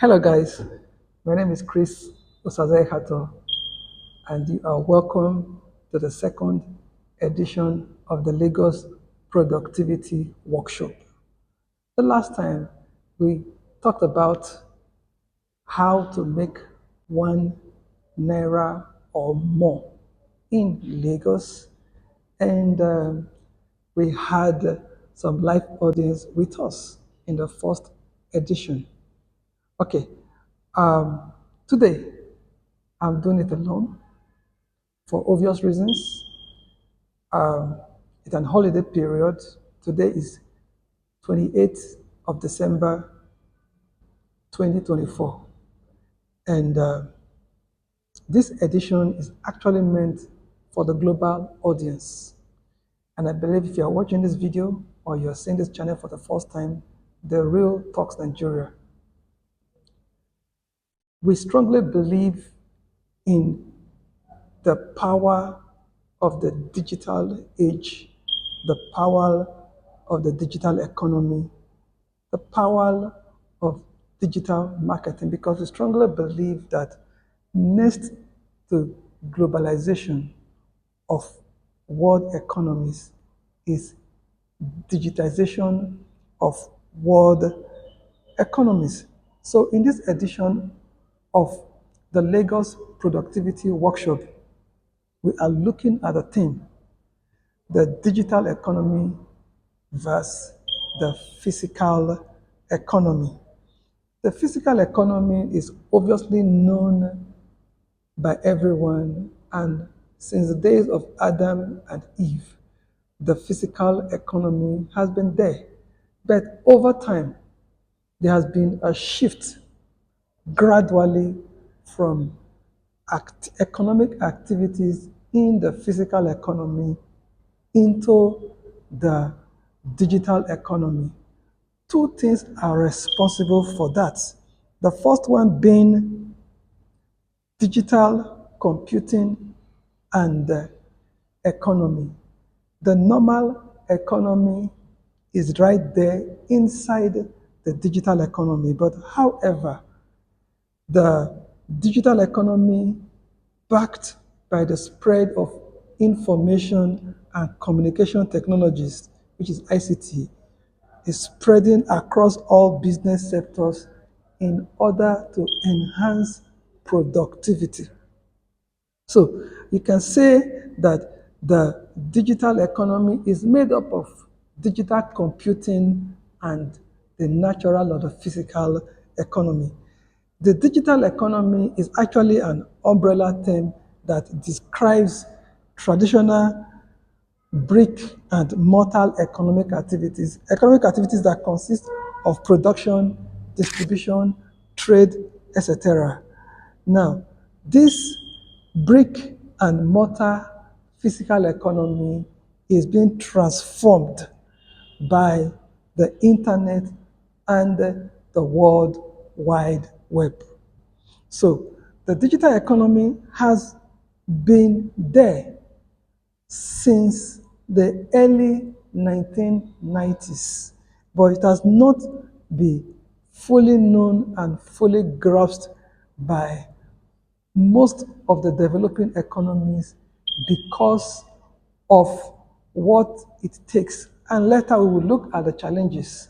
Hello, guys. My name is Chris Osaze Hato, and you are welcome to the second edition of the Lagos Productivity Workshop. The last time we talked about how to make 1 naira or more in Lagos, and we had some live audience with us in the first edition. Okay, um, today I'm doing it alone for obvious reasons. It's an holiday period. Today is 28th of December 2024. And this edition is actually meant for the global audience. And I believe if you're watching this video or you're seeing this channel for the first time, The Real Talks Nigeria. We strongly believe in the power of the digital age, the power of the digital economy, the power of digital marketing, because we strongly believe that next to globalization of world economies is digitization of world economies. So in this edition of the Lagos Productivity Workshop, we are looking at the theme, the digital economy versus the physical economy. The physical economy is obviously known by everyone, and since the days of Adam and Eve, the physical economy has been there. But over time, there has been a shift gradually from economic activities in the physical economy into the digital economy. Two things are responsible for that. The first one being digital computing and economy. The normal economy is right there inside the digital economy, but however, the digital economy, backed by the spread of information and communication technologies, which is ICT, is spreading across all business sectors in order to enhance productivity. So you can say that the digital economy is made up of digital computing and the natural or the physical economy. The digital economy is actually an umbrella term that describes traditional brick and mortar economic activities that consist of production, distribution, trade, etc. Now, this brick and mortar physical economy is being transformed by the internet and the World Wide Web. So the digital economy has been there since the early 1990s, but it has not been fully known and fully grasped by most of the developing economies because of what it takes. And later we will look at the challenges,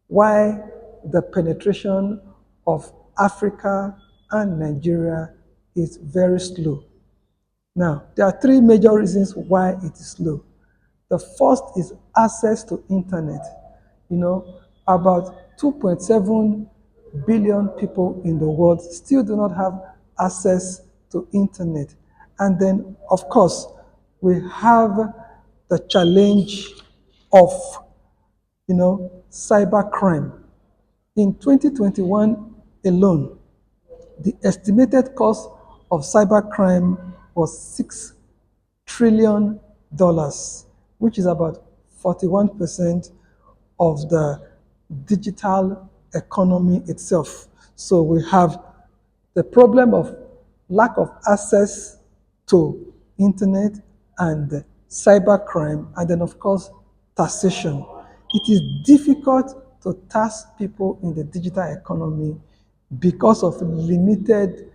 why the penetration of Africa and Nigeria is very slow. Now, there are three major reasons why it is slow. The first is access to internet. About 2.7 billion people in the world still do not have access to internet. And then, of course, we have the challenge of, cybercrime. In 2021 alone, the estimated cost of cybercrime was $6 trillion, which is about 41% of the digital economy itself. So we have the problem of lack of access to internet and cybercrime, and then of course taxation. It is difficult to tax people in the digital economy because of limited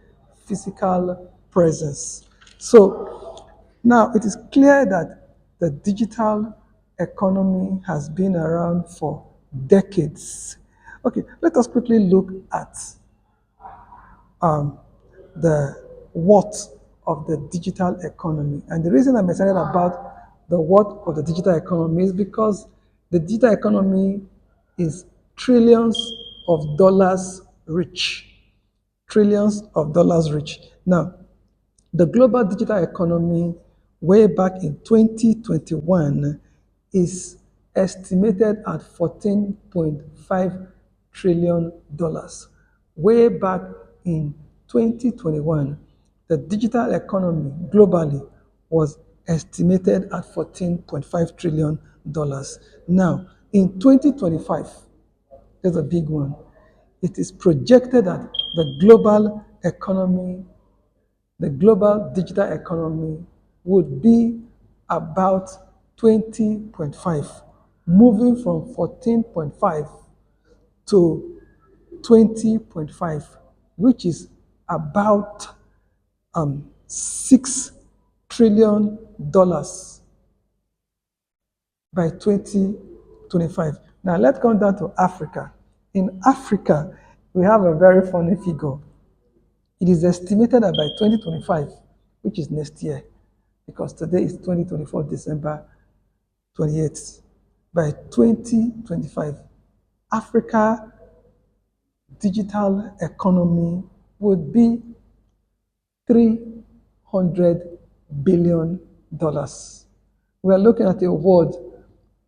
physical presence. So now it is clear that the digital economy has been around for decades. Okay, let us quickly look at the what of the digital economy. And the reason I'm excited about the what of the digital economy is because the digital economy is trillions of dollars rich. Trillions of dollars rich. Now, the global digital economy, way back in 2021, is estimated at $14.5 trillion. Way back in 2021, the digital economy globally was estimated at $14.5 trillion. Now, in 2025, there's a big one. It is projected that the global digital economy would be about 20.5, moving from 14.5 to 20.5, which is about $6 trillion by 2025. Now let's come down to Africa. In Africa, we have a very funny figure. It is estimated that by 2025, which is next year, because today is 2024, December 28th, by 2025, Africa digital economy would be $300 billion. We are looking at a world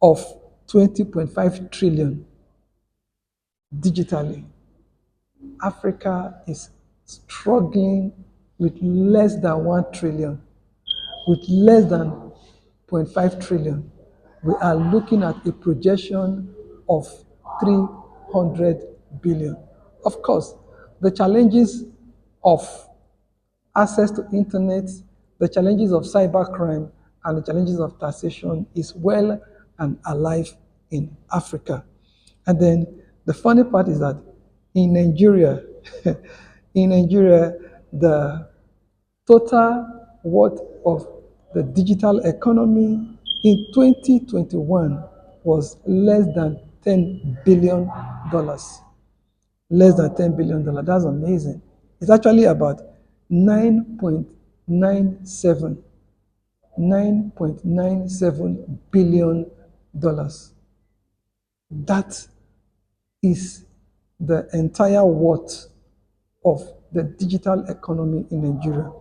of 20.5 trillion digitally. Africa is struggling with less than 1 trillion, with less than 0.5 trillion. We are looking at a projection of 300 billion. Of course, the challenges of access to internet, the challenges of cybercrime, and the challenges of taxation is well and alive in Africa. And then the funny part is that in Nigeria, in Nigeria, the total worth of the digital economy in 2021 was less than $10 billion. Less than $10 billion. That's amazing. It's actually about 9.97 billion dollars. That is the entire worth of the digital economy in Nigeria.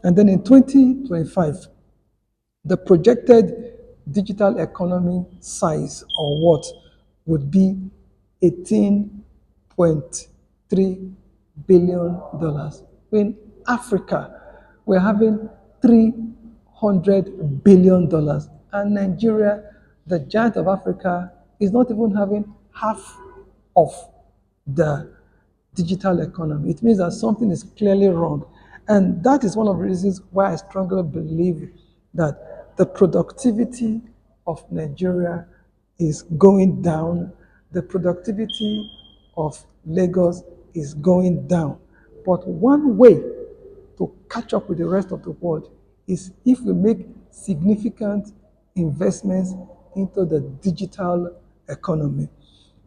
And then in 2025, the projected digital economy size or worth would be $18.3 billion. In Africa, we're having $300 billion. And Nigeria, the giant of Africa, is not even having half of the digital economy. It means that something is clearly wrong. And that is one of the reasons why I strongly believe that the productivity of Nigeria is going down. The productivity of Lagos is going down. But one way to catch up with the rest of the world is if we make significant investments into the digital economy.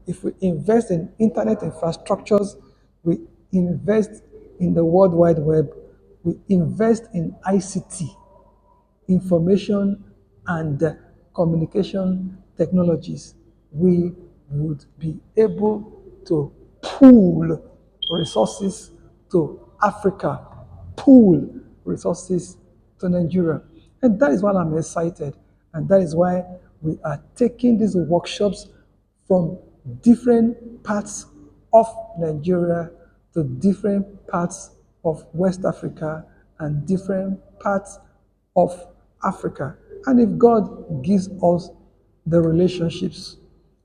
If we invest in internet infrastructures, we invest in the World Wide Web, we invest in ICT, information and communication technologies, we would be able to pool resources to Africa, pool resources to Nigeria. And that is why I'm excited. And that is why we are taking these workshops from different parts of Nigeria to different parts of West Africa and different parts of Africa. And if God gives us the relationships,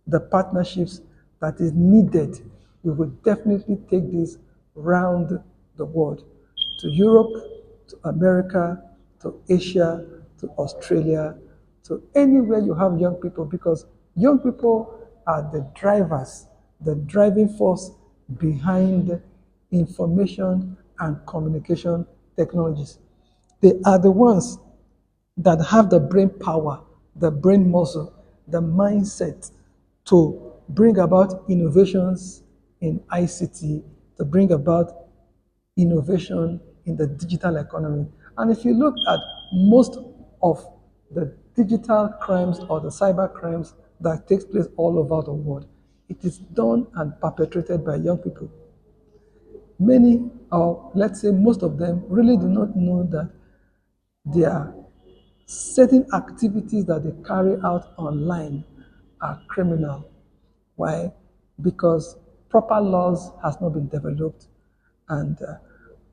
the partnerships that is needed, we will definitely take this round the world, to Europe, to America, to Asia, to Australia, to anywhere you have young people, because young people are the drivers, the driving force behind information and communication technologies. They are the ones that have the brain power, the brain muscle, the mindset to bring about innovations in ICT, to bring about innovation in the digital economy. And if you look at most of the digital crimes or the cyber crimes that takes place all over the world, it is done and perpetrated by young people. Many, or let's say most of them, really do not know that there are certain activities that they carry out online are criminal. Why? Because proper laws has not been developed, and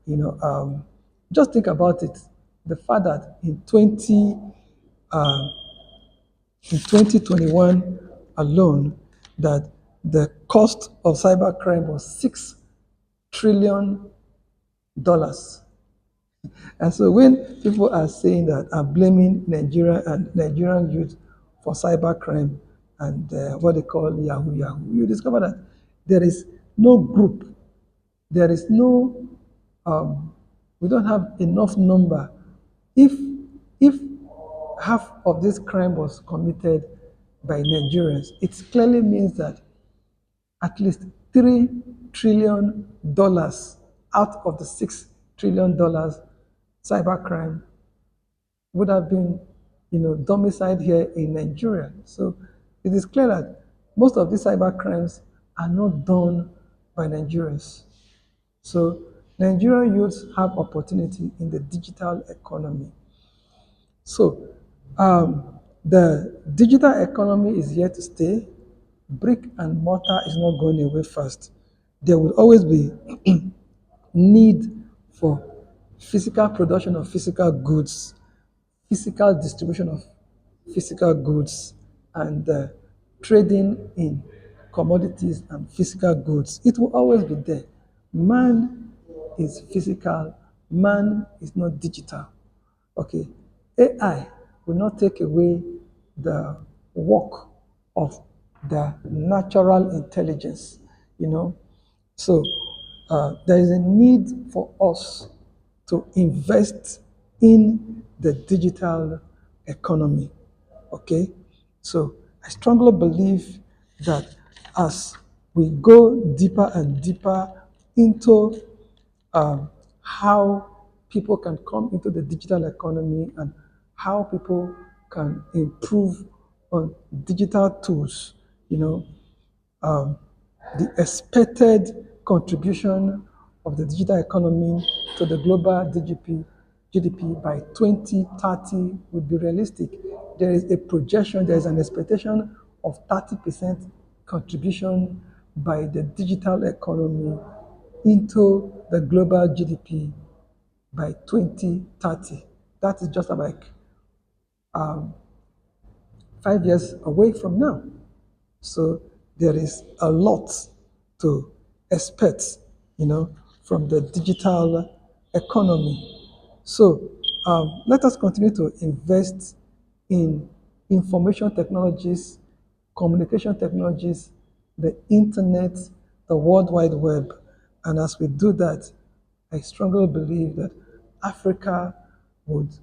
you know, just think about it. The fact that in 2021 alone, that the cost of cybercrime was $6 trillion. And so when people are saying that, are blaming Nigeria and Nigerian youth for cybercrime and what they call Yahoo Yahoo, you discover that there is no group, there is no, we don't have enough number. If if half of this crime was committed by Nigerians, it clearly means that at least $3 trillion out of the $6 trillion cybercrime would have been, domiciled here in Nigeria. So it is clear that most of these cyber crimes are not done by Nigerians. So Nigerian youths have opportunity in the digital economy. So the digital economy is here to stay. Brick and mortar is not going away fast. There will always be need for physical production of physical goods, physical distribution of physical goods, and trading in commodities and physical goods. It will always be there. Man is physical, man is not digital. Okay, AI will not take away the work of the natural intelligence, you know. So there is a need for us to invest in the digital economy. Okay, so I strongly believe that as we go deeper and deeper into how people can come into the digital economy and how people can improve on digital tools, you know, the expected contribution of the digital economy to the global GDP by 2030 would be realistic. There is a projection, there is an expectation of 30% contribution by the digital economy into the global GDP by 2030. That is just like 5 years away from now. So there is a lot to expect, from the digital economy. So let us continue to invest in information technologies, communication technologies, the internet, the World Wide Web. And as we do that, I strongly believe that Africa would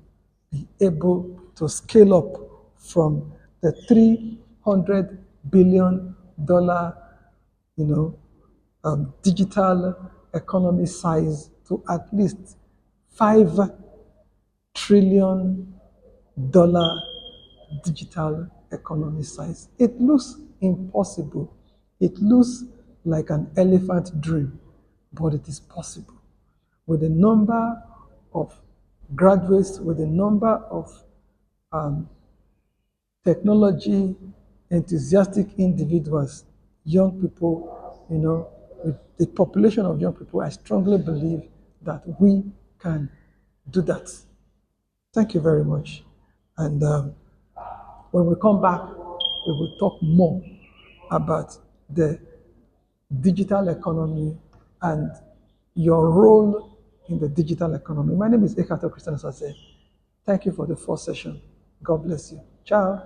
be able to scale up from the $300 billion, digital economy size to at least $5 trillion digital economy size. It looks impossible. It looks like an elephant dream, but it is possible. With the number of graduates, with the number of technology enthusiastic individuals, young people, with the population of young people, I strongly believe that we can do that. Thank you very much. And when we come back, we will talk more about the digital economy and your role in the digital economy. My name is Ekato Christian Asase. Thank you for the first session. God bless you. Ciao.